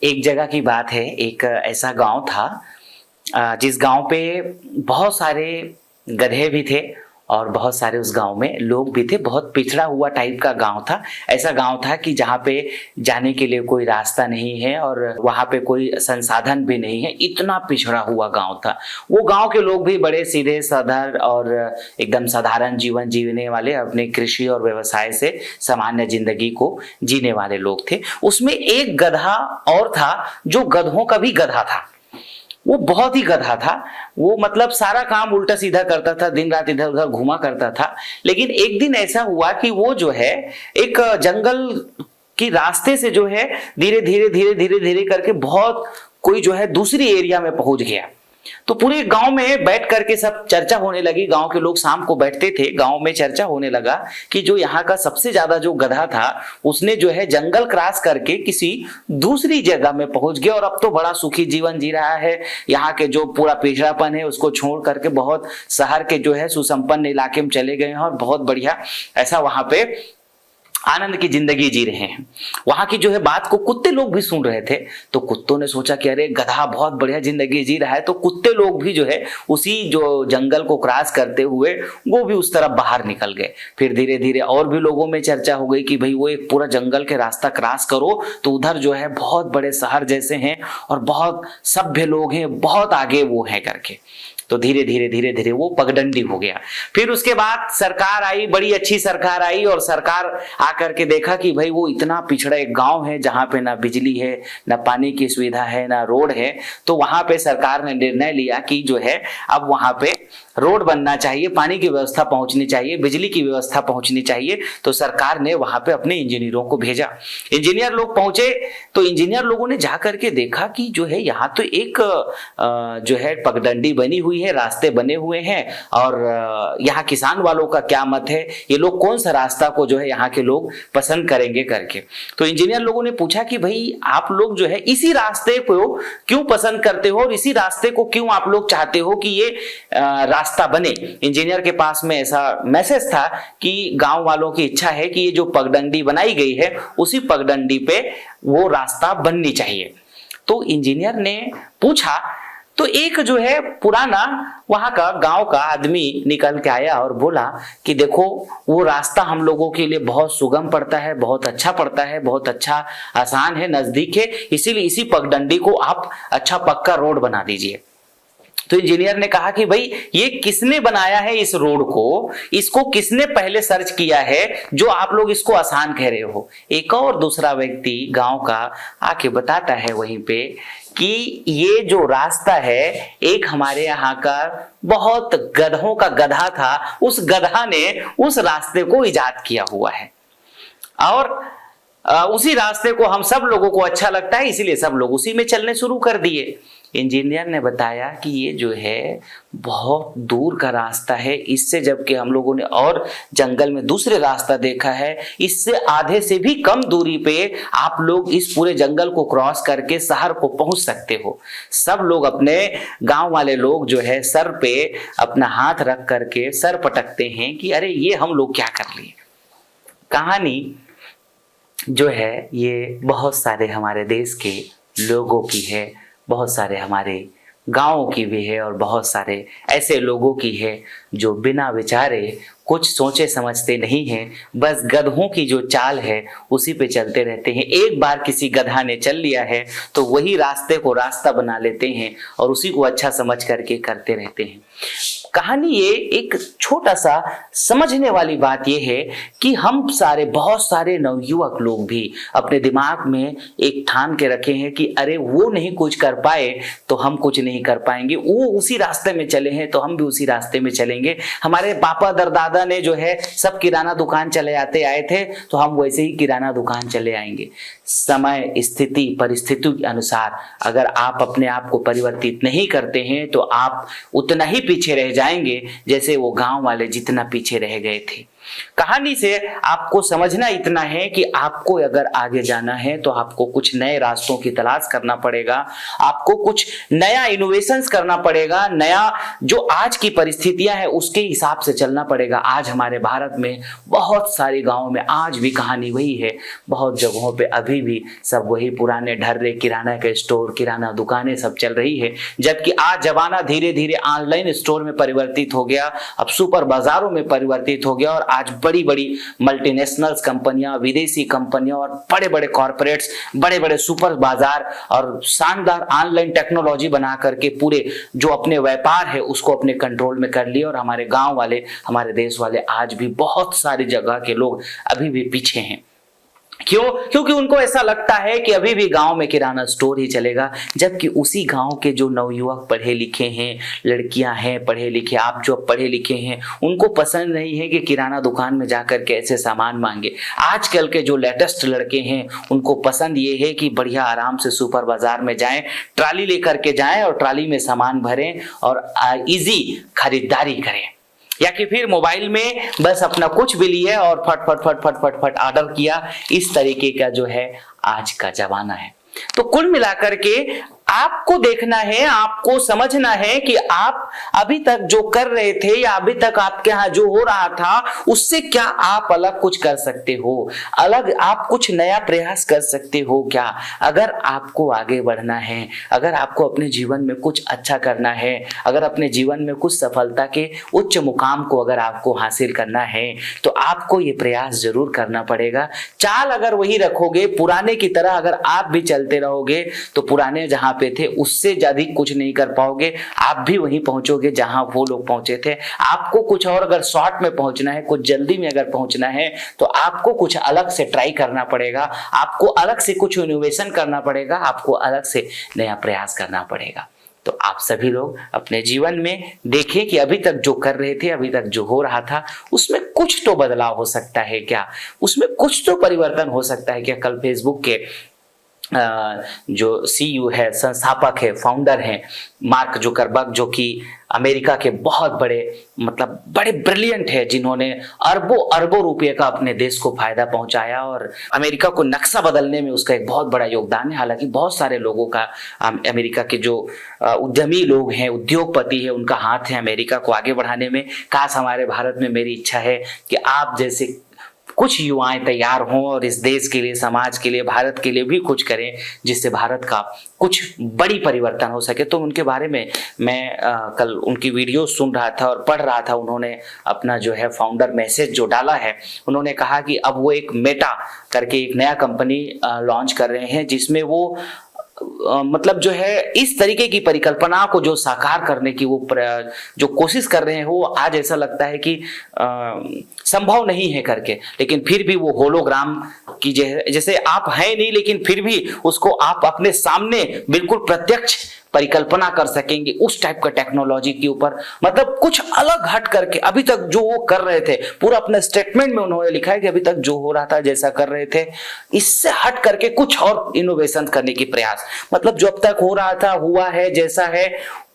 एक जगह की बात है, एक ऐसा गांव था जिस गांव पे बहुत सारे गधे भी थे और बहुत सारे उस गांव में लोग भी थे। बहुत पिछड़ा हुआ टाइप का गांव था। ऐसा गांव था कि जहाँ पे जाने के लिए कोई रास्ता नहीं है और वहाँ पे कोई संसाधन भी नहीं है। इतना पिछड़ा हुआ गांव था। वो गांव के लोग भी बड़े सीधे साधारण और एकदम साधारण जीवन जीने वाले, अपने कृषि और व्यवसाय से सामान्य जिंदगी को जीने वाले लोग थे। उसमें एक गधा और था जो गधों का भी गधा था। वो बहुत ही गधा था। वो मतलब सारा काम उल्टा सीधा करता था, दिन रात इधर उधर घुमा करता था। लेकिन एक दिन ऐसा हुआ कि वो जो है एक जंगल की रास्ते से जो है धीरे धीरे धीरे धीरे धीरे करके बहुत कोई जो है दूसरी एरिया में पहुंच गया। तो पूरे गांव में बैठ करके सब चर्चा होने लगी। गांव के लोग शाम को बैठते थे, गांव में चर्चा होने लगा कि जो यहाँ का सबसे ज्यादा जो गधा था उसने जो है जंगल क्रॉस करके किसी दूसरी जगह में पहुंच गया और अब तो बड़ा सुखी जीवन जी रहा है। यहाँ के जो पूरा पिछड़ापन है उसको छोड़ करके बहुत शहर के जो है सुसंपन्न इलाके में चले गए हैं और बहुत बढ़िया ऐसा वहां पे आनंद की जिंदगी जी रहे हैं। वहां की जो है बात को कुत्ते लोग भी सुन रहे थे। तो कुत्तों ने सोचा कि अरे गधा बहुत बढ़िया जिंदगी जी रहा है, तो कुत्ते लोग भी जो है उसी जो जंगल को क्रॉस करते हुए वो भी उस तरफ बाहर निकल गए। फिर धीरे धीरे और भी लोगों में चर्चा हो गई कि भाई वो एक पूरा जंगल के रास्ता क्रॉस करो तो उधर जो है बहुत बड़े शहर जैसे हैं और बहुत सभ्य लोग हैं, बहुत आगे वो है करके। तो धीरे धीरे धीरे धीरे वो पगडंडी हो गया। फिर उसके बाद सरकार आई, बड़ी अच्छी सरकार आई और सरकार आकर के देखा कि भाई वो इतना पिछड़ा एक गांव है जहां पे ना बिजली है, ना पानी की सुविधा है, ना रोड है। तो वहां पे सरकार ने निर्णय लिया कि जो है अब वहां पे रोड बनना चाहिए, पानी की व्यवस्था पहुंचनी चाहिए, बिजली की व्यवस्था पहुंचनी चाहिए। तो सरकार ने वहां पे अपने इंजीनियरों को भेजा। इंजीनियर लोग पहुंचे तो इंजीनियर लोगों ने जाकर के देखा कि जो है यहाँ तो एक जो है पगडंडी बनी हुई है, रास्ते बने हुए हैं और यहाँ किसान वालों का क्या मत है, ये लोग कौन सा रास्ता को जो है यहाँ के लोग पसंद करेंगे करके। तो इंजीनियर लोगों ने पूछा कि भाई आप लोग जो है इसी रास्ते को क्यों पसंद करते हो और इसी रास्ते को क्यों आप लोग चाहते हो कि ये रास्ता बने। इंजीनियर के पास में ऐसा मैसेज था कि गांव वालों की इच्छा है कि ये जो पगडंडी बनाई गई है उसी पगडंडी पे वो रास्ता बननी चाहिए। तो इंजीनियर ने पूछा तो एक जो है पुराना वहां का गांव का आदमी निकल के आया और बोला कि देखो वो रास्ता हम लोगों के लिए बहुत सुगम पड़ता है, बहुत अच्छा पड़ता है, बहुत अच्छा आसान है, नजदीक है, इसीलिए इसी पगडंडी को आप अच्छा पक्का रोड बना दीजिए। तो इंजीनियर ने कहा कि भाई ये किसने बनाया है इस रोड को, इसको किसने पहले सर्च किया है जो आप लोग इसको आसान कह रहे हो। एक और दूसरा व्यक्ति गांव का आके बताता है वहीं पे कि ये जो रास्ता है एक हमारे यहाँ का बहुत गधों का गधा था, उस गधा ने उस रास्ते को इजाद किया हुआ है और उसी रास्ते को हम सब लोगों को अच्छा लगता है, इसीलिए सब लोग उसी में चलने शुरू कर दिए। इंजीनियर ने बताया कि ये जो है बहुत दूर का रास्ता है, इससे जबकि हम लोगों ने और जंगल में दूसरे रास्ता देखा है, इससे आधे से भी कम दूरी पे आप लोग इस पूरे जंगल को क्रॉस करके शहर को पहुंच सकते हो। सब लोग अपने गांव वाले लोग जो है सर पे अपना हाथ रख करके सर पटकते हैं कि अरे ये हम लोग क्या कर लिए। कहानी जो है ये बहुत सारे हमारे देश के लोगों की है, बहुत सारे हमारे गांवों की भी है और बहुत सारे ऐसे लोगों की है जो बिना विचारे कुछ सोचे समझते नहीं हैं, बस गधों की जो चाल है उसी पे चलते रहते हैं। एक बार किसी गधा ने चल लिया है तो वही रास्ते को रास्ता बना लेते हैं और उसी को अच्छा समझ करके करते रहते हैं। कहानी ये एक छोटा सा समझने वाली बात यह है कि हम सारे बहुत सारे नवयुवक लोग भी अपने दिमाग में एक ठान के रखे हैं कि अरे वो नहीं कुछ कर पाए तो हम कुछ नहीं कर पाएंगे, वो उसी रास्ते में चले हैं तो हम भी उसी रास्ते में चलेंगे। हमारे पापा दरदादा ने जो है सब किराना दुकान चले आते आए थे तो हम वैसे ही किराना दुकान चले आएंगे। समय स्थिति परिस्थिति के अनुसार अगर आप अपने आप को परिवर्तित नहीं करते हैं तो आप उतना ही पीछे रह जाएंगे जैसे वो गांव वाले जितना पीछे रह गए थे। कहानी से आपको समझना इतना है कि आपको अगर आगे जाना है तो आपको कुछ नए रास्तों की तलाश करना पड़ेगा, आपको कुछ नया इनोवेशंस करना पड़ेगा, नया जो आज की परिस्थितियां हैं उसके हिसाब से चलना पड़ेगा। आज हमारे भारत में बहुत सारे गांवों में आज भी कहानी वही है, बहुत जगहों पे अभी भी सब वही पुराने ढर्रे, किराना के स्टोर, किराना दुकानें सब चल रही है। जबकि आज जमाना धीरे धीरे ऑनलाइन स्टोर में परिवर्तित हो गया, अब सुपर बाजारों में परिवर्तित हो गया और आज बड़ी बड़ी मल्टीनेशनल्स कंपनियां, विदेशी कंपनियां और बड़े बड़े कॉर्पोरेट्स, बड़े बड़े सुपर बाजार और शानदार ऑनलाइन टेक्नोलॉजी बना करके पूरे जो अपने व्यापार है उसको अपने कंट्रोल में कर लिए। और हमारे गांव वाले, हमारे देश वाले आज भी बहुत सारी जगह के लोग अभी भी पीछे हैं। क्यों? क्योंकि उनको ऐसा लगता है कि अभी भी गांव में किराना स्टोर ही चलेगा, जबकि उसी गांव के जो नवयुवक पढ़े लिखे हैं, लड़कियां हैं पढ़े लिखे, आप जो पढ़े लिखे हैं, उनको पसंद नहीं है कि किराना दुकान में जाकर के ऐसे सामान मांगे। आजकल के जो लेटेस्ट लड़के हैं उनको पसंद ये है कि बढ़िया आराम से सुपर बाजार में जाएं, ट्राली लेकर के जाएं और ट्राली में सामान भरें और इजी खरीदारी करें, या कि फिर मोबाइल में बस अपना कुछ भी लिया और फट फट फट फट फट फट ऑर्डर किया। इस तरीके का जो है आज का जमाना है। तो कुल मिलाकर के आपको देखना है, आपको समझना है कि आप अभी तक जो कर रहे थे या अभी तक आपके यहाँ जो हो रहा था उससे क्या आप अलग कुछ कर सकते हो, अलग आप कुछ नया प्रयास कर सकते हो क्या। अगर आपको आगे बढ़ना है, अगर आपको अपने जीवन में कुछ अच्छा करना है, अगर अपने जीवन में कुछ सफलता के उच्च मुकाम को अगर आपको हासिल करना है तो आपको ये प्रयास जरूर करना पड़ेगा। चाल अगर वही रखोगे, पुराने की तरह अगर आप भी चलते रहोगे तो पुराने जहां पे थे उससे ज्यादा कुछ नहीं कर पाओगे, आप भी वहीं पहुंचोगे जहां वो लोग पहुंचे थे। आपको कुछ और अगर शॉर्ट में पहुंचना है, कुछ जल्दी में अगर पहुंचना है तो आपको कुछ अलग से ट्राई करना पड़ेगा, आपको अलग से कुछ इनोवेशन करना पड़ेगा, आपको अलग से नया प्रयास करना पड़ेगा। तो आप सभी लोग अपने जीवन में देखें कि अभी तक जो कर रहे थे, अभी तक जो हो रहा था उसमें कुछ तो बदलाव हो सकता है क्या, उसमें कुछ तो परिवर्तन हो सकता है क्या। कल फेसबुक के जो सीईओ है, संस्थापक है, फाउंडर हैं मार्क जुकरबर्ग, जो कि अमेरिका के बहुत बड़े मतलब बड़े ब्रिलियंट है, जिन्होंने अरबों अरबों रुपए का अपने देश को फायदा पहुंचाया और अमेरिका को नक्शा बदलने में उसका एक बहुत बड़ा योगदान है। हालांकि बहुत सारे लोगों का, अमेरिका के जो उद्यमी लोग हैं, उद्योगपति है, उनका हाथ है अमेरिका को आगे बढ़ाने में। काश हमारे भारत में, मेरी इच्छा है कि आप जैसे कुछ युवाएं तैयार हों और इस देश के लिए, समाज के लिए, भारत के लिए भी कुछ करें, जिससे भारत का कुछ बड़ी परिवर्तन हो सके। तो उनके बारे में मैं कल उनकी वीडियो सुन रहा था और पढ़ रहा था। उन्होंने अपना जो है फाउंडर मैसेज जो डाला है, उन्होंने कहा कि अब वो एक मेटा करके एक नया कंपनी लॉन्च कर रहे हैं, जिसमें वो मतलब जो है इस तरीके की परिकल्पना को जो साकार करने की वो जो कोशिश कर रहे हैं, वो आज ऐसा लगता है कि संभव नहीं है करके, लेकिन फिर भी वो होलोग्राम की जैसे आप हैं नहीं, लेकिन फिर भी उसको आप अपने सामने बिल्कुल प्रत्यक्ष परिकल्पना कर सकेंगे उस टाइप का टेक्नोलॉजी के ऊपर। मतलब कुछ अलग हट करके अभी तक जो वो कर रहे थे, पूरा अपने स्टेटमेंट में उन्होंने लिखा है कि अभी तक जो हो रहा था, जैसा कर रहे थे, इससे हट करके कुछ और इनोवेशन करने की प्रयास। मतलब जो अब तक हो रहा था, हुआ है, जैसा है,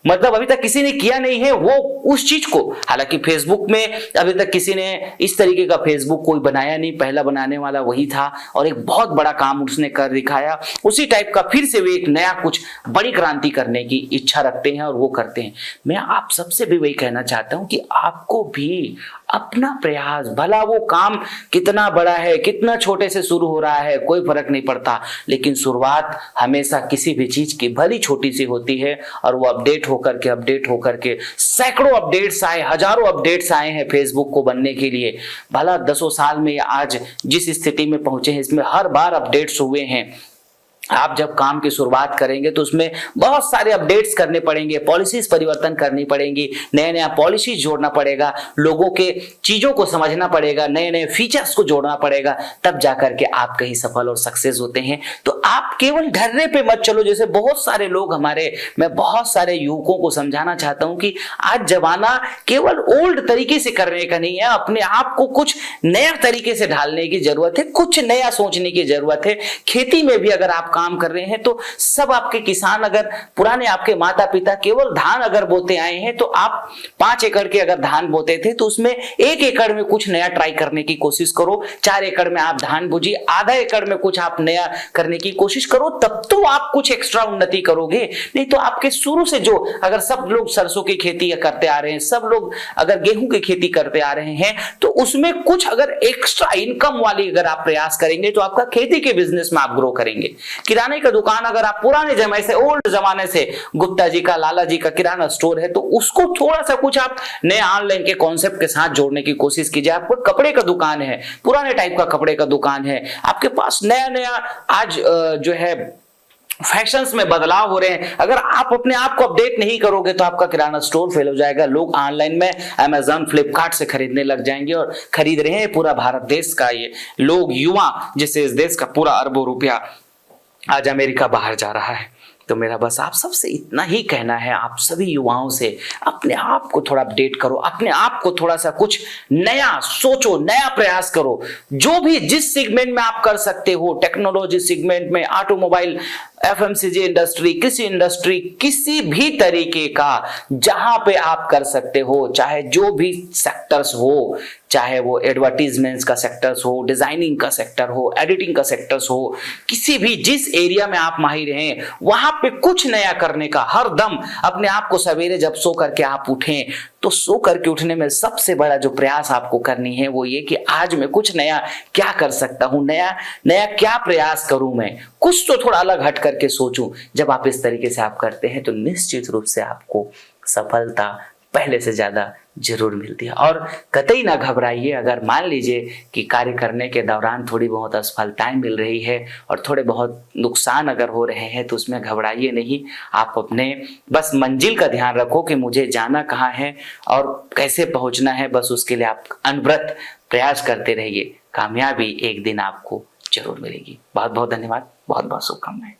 मतलब अभी तक किसी ने किया नहीं है वो उस चीज को। हालांकि फेसबुक में अभी तक किसी ने इस तरीके का फेसबुक कोई बनाया नहीं, पहला बनाने वाला वही था और एक बहुत बड़ा काम उसने कर दिखाया। उसी टाइप का फिर से वे एक नया कुछ बड़ी क्रांति करने की इच्छा रखते हैं और वो करते हैं। मैं आप सबसे भी वही कहना चाहता हूं कि आपको भी अपना प्रयास, भला वो काम कितना बड़ा है, कितना छोटे से शुरू हो रहा है, कोई फर्क नहीं पड़ता, लेकिन शुरुआत हमेशा किसी भी चीज की भली छोटी सी होती है और वो अपडेट होकर के सैकड़ों अपडेट्स आए, हजारों अपडेट्स आए हैं फेसबुक को बनने के लिए। भला 10 साल में आज जिस स्थिति में पहुंचे हैं, इसमें हर बार अपडेट्स हुए हैं। आप जब काम की शुरुआत करेंगे तो उसमें बहुत सारे अपडेट्स करने पड़ेंगे, पॉलिसीज परिवर्तन करनी पड़ेंगी, नया नया पॉलिसीज जोड़ना पड़ेगा, लोगों के चीजों को समझना पड़ेगा, नए नए फीचर्स को जोड़ना पड़ेगा, तब जाकर के आप कहीं सफल और सक्सेस होते हैं। तो आप केवल ढर्रे पे मत चलो, जैसे बहुत सारे लोग मैं बहुत सारे युवकों को समझाना चाहता हूं कि आज जमाना केवल ओल्ड तरीके से करने का नहीं है, अपने आप को कुछ नया तरीके से ढालने की जरूरत है, कुछ नया सोचने की जरूरत है। खेती में भी अगर आप काम कर रहे हैं, तो सब आपके किसान अगर पुराने आपके माता पिता केवल धान अगर बोते आए हैं, तो आप 5 एकड़ के अगर धान बोते थे तो उसमें 1 एकड़ में कुछ नया ट्राई करने की कोशिश करो। 4 एकड़ में आप धान बोजिए, आधा एकड़ में कुछ आप नया करने की कोशिश करो, तब तो आप कुछ एक्स्ट्रा उन्नति करोगे। नहीं तो आपके शुरू से जो अगर सब लोग सरसों की खेती करते आ रहे हैं, सब लोग अगर गेहूं की खेती करते आ रहे हैं, तो उसमें कुछ अगर एक्स्ट्रा इनकम वाली अगर आप प्रयास करेंगे तो आपका खेती के बिजनेस में आप ग्रो करेंगे। किराने का दुकान अगर आप पुराने जमाने से, ओल्ड जमाने से गुप्ता जी का, लाला जी का किराना स्टोर है, तो उसको थोड़ा सा कुछ आप नए ऑनलाइन के कॉन्सेप्ट के साथ जोड़ने की कोशिश कीजिए। आपको कपड़े का दुकान है, पुराने टाइप का कपड़े का दुकान है, आपके पास नया नया आज जो है फैशंस में बदलाव हो रहे हैं, अगर आप अपने आप को अपडेट नहीं करोगे तो आपका किराना स्टोर फेल हो जाएगा। लोग ऑनलाइन में अमेज़न, फ्लिपकार्ट से खरीदने लग जाएंगे और खरीद रहे हैं। पूरा भारत देश का ये लोग, युवा, जिससे इस देश का पूरा अरबों रुपया आज अमेरिका बाहर जा रहा है। तो मेरा बस आप सबसे इतना ही कहना है, आप सभी युवाओं से अपने आप को थोड़ा अपडेट करो, अपने आप को थोड़ा सा कुछ नया सोचो, नया प्रयास करो। जो भी जिस सेगमेंट में आप कर सकते हो, टेक्नोलॉजी सेगमेंट में, ऑटोमोबाइल, एफएमसीजी इंडस्ट्री, कृषि इंडस्ट्री, किसी भी तरीके का जहां पे आप कर सकते हो, चाहे जो भी सेक्टर्स हो, चाहे वो एडवर्टीजमेंट्स का सेक्टर्स हो, डिजाइनिंग का सेक्टर हो, एडिटिंग का सेक्टर्स हो, किसी भी जिस एरिया में आप माहिर हैं वहां पे कुछ नया करने का हर दम अपने आप को, सवेरे जब सो करके आप उठें तो सो करके उठने में सबसे बड़ा जो प्रयास आपको करनी है वो ये कि आज मैं कुछ नया क्या कर सकता हूं, नया नया क्या प्रयास करूं, मैं कुछ तो थोड़ा अलग हट करके सोचूं। जब आप इस तरीके से आप करते हैं तो निश्चित रूप से आपको सफलता पहले से ज्यादा जरूर मिलती है। और कतई ना घबराइए, अगर मान लीजिए कि कार्य करने के दौरान थोड़ी बहुत असफलताएं मिल रही है और थोड़े बहुत नुकसान अगर हो रहे हैं तो उसमें घबराइए नहीं। आप अपने बस मंजिल का ध्यान रखो कि मुझे जाना कहाँ है और कैसे पहुंचना है, बस उसके लिए आप अनवरत प्रयास करते रहिए। कामयाबी एक दिन आपको जरूर मिलेगी। बहुत बहुत धन्यवाद, बहुत बहुत शुभकामनाएं।